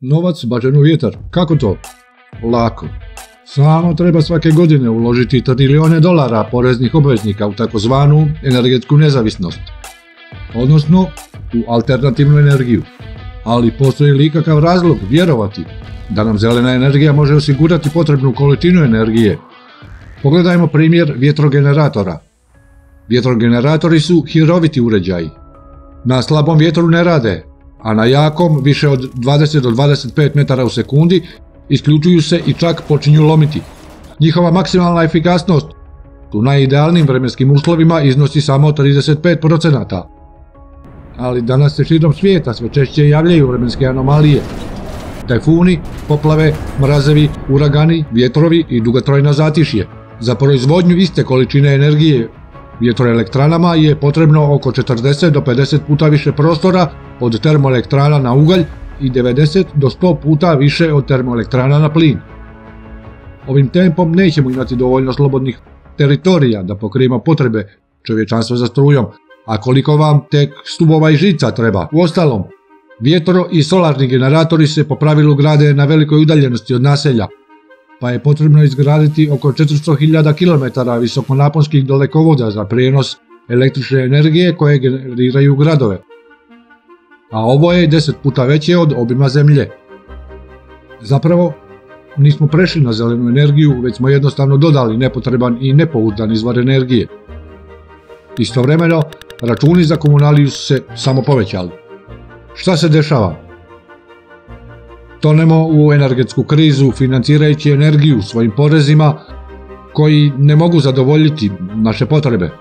Novac bačen u vjetar. Kako to? Lako. Samo treba svake godine uložiti trilijone dolara poreznih obveznika u takozvanu energetsku nezavisnost. Odnosno, u alternativnu energiju. Ali postoji li ikakav razlog vjerovati da nam zelena energija može osigurati potrebnu količinu energije? Pogledajmo primjer vjetrogeneratora. Vjetrogeneratori su hiroviti uređaji. Na slabom vjetru ne rade, a na jakom, više od 20 do 25 metara u sekundi, isključuju se i čak počinju lomiti. Njihova maksimalna efikasnost u najidealnijim vremenskim uslovima iznosi samo 35%. Ali danas se širom svijeta sve češće javljaju vremenske anomalije. Tajfuni, poplave, mrazevi, uragani, vjetrovi i dugotrajno zatišje. Za proizvodnju iste količine energije vjetroelektranama je potrebno oko 40 do 50 puta više prostora od termoelektrana na ugalj i 90 do 100 puta više od termoelektrana na plin. Ovim tempom nećemo imati dovoljno slobodnih teritorija da pokrijemo potrebe čovječanstva za strujom, a koliko vam tek stubova i žica treba. Uostalom, vjetro i solarni generatori se po pravilu grade na velikoj udaljenosti od naselja, pa je potrebno izgraditi oko 400.000 km visokonaponskih dalekovoda za prijenos električne energije koje generiraju gradove. A ovo je 10 puta veće od obima zemlje. Zapravo, nismo prešli na zelenu energiju, već smo jednostavno dodali nepotreban i nepouzdan izvor energije. Istovremeno, računi za komunaliju su se samo povećali. Šta se dešava? Tonemo u energetsku krizu financirajući energiju svojim porezima koji ne mogu zadovoljiti naše potrebe.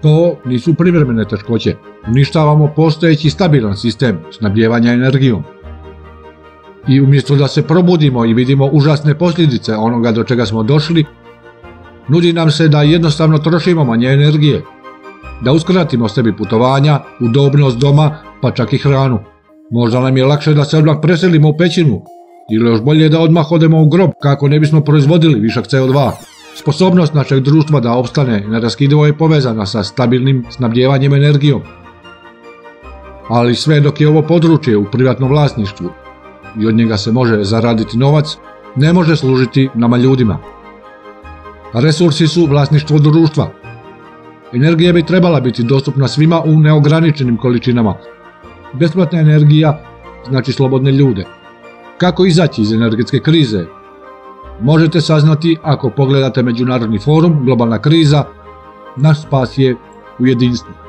To nisu privremene teškoće. Uništavamo postojeći stabilan sistem snabdijevanja energijom. I umjesto da se probudimo i vidimo užasne posljedice onoga do čega smo došli, nudi nam se da jednostavno trošimo manje energije, da uskratimo sebi putovanja, udobnost doma, pa čak i hranu. Možda nam je lakše da se odmah preselimo u pećinu, ili još bolje da odmah odemo u grob kako ne bismo proizvodili višak CO2. Sposobnost našeg društva da opstane neraskidivo je povezana sa stabilnim snabdijevanjem energijom. Ali sve dok je ovo područje u privatnom vlasništvu i od njega se može zaraditi novac, ne može služiti nama ljudima. Resursi su vlasništvo društva. Energija bi trebala biti dostupna svima u neograničenim količinama. Besplatna energija znači slobodne ljude. Kako izaći iz energetske krize? Možete saznati ako pogledate Međunarodni forum Globalna kriza. Naš spas je u jedinstvu.